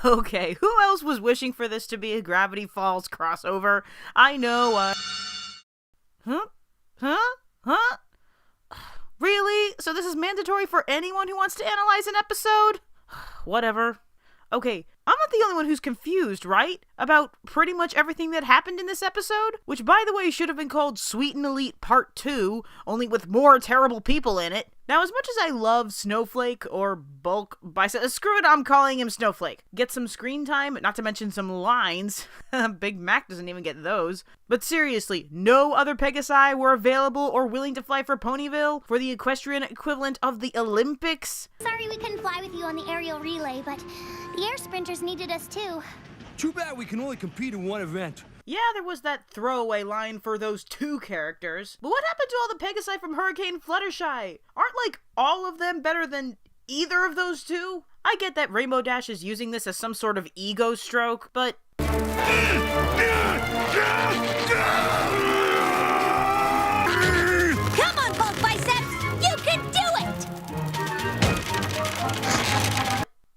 Okay, who else was wishing for this to be a Gravity Falls crossover? I know, Huh? Huh? Huh? Really? So this is mandatory for anyone who wants to analyze an episode? Whatever. Okay, I'm not the only one who's confused, right? About pretty much everything that happened in this episode? Which, by the way, should have been called Sweet and Elite Part 2, only with more terrible people in it. Now, as much as I love Snowflake or Bulk Bicep, screw it, I'm calling him Snowflake. Get some screen time, not to mention some lines. Big Mac doesn't even get those. But seriously, no other Pegasi were available or willing to fly for Ponyville for the equestrian equivalent of the Olympics? Sorry we couldn't fly with you on the aerial relay, but the air sprinters needed us too. Too bad we can only compete in one event. Yeah, there was that throwaway line for those two characters. But what happened to all the Pegasi from Hurricane Fluttershy? Aren't, like, all of them better than either of those two? I get that Rainbow Dash is using this as some sort of ego stroke, but... Come on, Bulk Biceps! You can do it!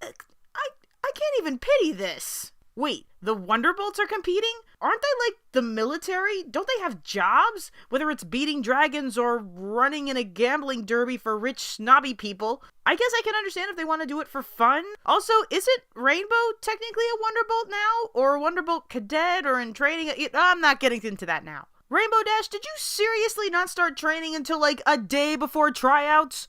I can't even pity this. Wait, the Wonderbolts are competing? Aren't they like the military? Don't they have jobs? Whether it's beating dragons or running in a gambling derby for rich, snobby people. I guess I can understand if they want to do it for fun. Also, isn't Rainbow technically a Wonderbolt now? Or a Wonderbolt cadet or in training? I'm not getting into that now. Rainbow Dash, did you seriously not start training until like a day before tryouts?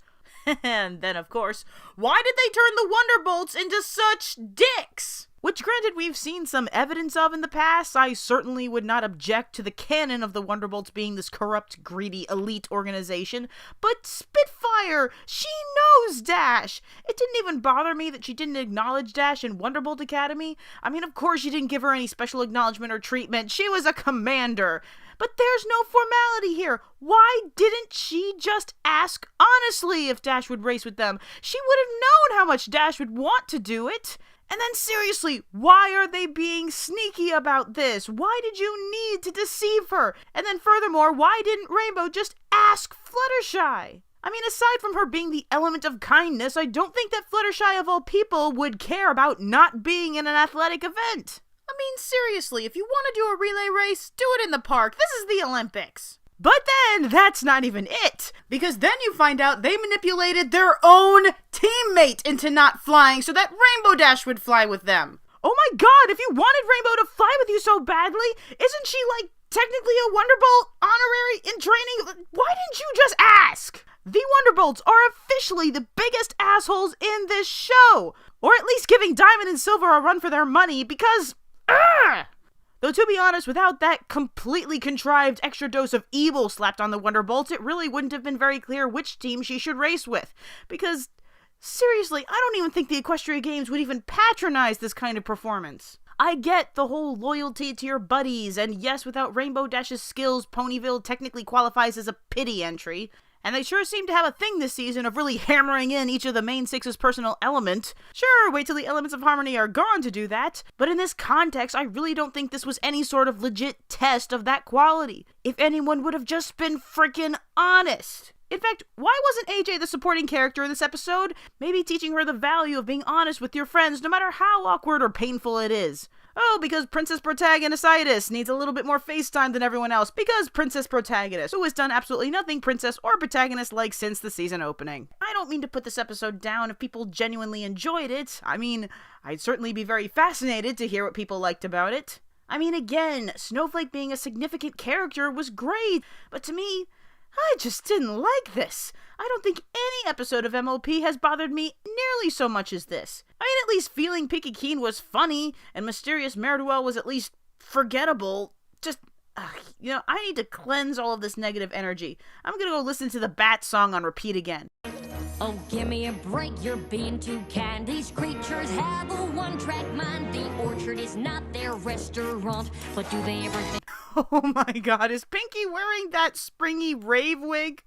And then, of course, why did they turn the Wonderbolts into such dicks? Which, granted, we've seen some evidence of in the past. I certainly would not object to the canon of the Wonderbolts being this corrupt, greedy, elite organization. But Spitfire, she knows Dash. It didn't even bother me that she didn't acknowledge Dash in Wonderbolt Academy. I mean, of course she didn't give her any special acknowledgement or treatment. She was a commander. But there's no formality here. Why didn't she just ask honestly if Dash would race with them? She would have known how much Dash would want to do it. And then seriously, why are they being sneaky about this? Why did you need to deceive her? And then furthermore, why didn't Rainbow just ask Fluttershy? I mean, aside from her being the element of kindness, I don't think that Fluttershy of all people would care about not being in an athletic event. I mean, seriously, if you want to do a relay race, do it in the park. This is the Olympics. But then, that's not even it. Because then you find out they manipulated their own teammate into not flying so that Rainbow Dash would fly with them. Oh my god, if you wanted Rainbow to fly with you so badly, isn't she, like, technically a Wonderbolt honorary in training? Why didn't you just ask? The Wonderbolts are officially the biggest assholes in this show. Or at least giving Diamond and Silver a run for their money because... Though to be honest, without that completely contrived extra dose of evil slapped on the Wonderbolts, it really wouldn't have been very clear which team she should race with. Because, seriously, I don't even think the Equestria Games would even patronize this kind of performance. I get the whole loyalty to your buddies, and yes, without Rainbow Dash's skills, Ponyville technically qualifies as a pity entry. And they sure seem to have a thing this season of really hammering in each of the main six's personal element. Sure, wait till the elements of harmony are gone to do that. But in this context, I really don't think this was any sort of legit test of that quality. If anyone would have just been freaking honest. In fact, why wasn't AJ the supporting character in this episode? Maybe teaching her the value of being honest with your friends, no matter how awkward or painful it is. Oh, because Princess Protagonistitis needs a little bit more face time than everyone else, because Princess Protagonist, who has done absolutely nothing princess or protagonist-like since the season opening. I don't mean to put this episode down if people genuinely enjoyed it. I mean, I'd certainly be very fascinated to hear what people liked about it. I mean, again, Snowflake being a significant character was great, but to me, I just didn't like this. I don't think any episode of MLP has bothered me nearly so much as this. I mean, at least Feeling Pinky Keen was funny, and Mysterious Mare-do-Well was at least forgettable. Just, I need to cleanse all of this negative energy. I'm gonna go listen to the Bat song on repeat again. Oh, give me a break, you're being too kind. These creatures have a one-track mind. The orchard is not their restaurant, but do they ever think... Oh my god, is Pinky wearing that springy rave wig?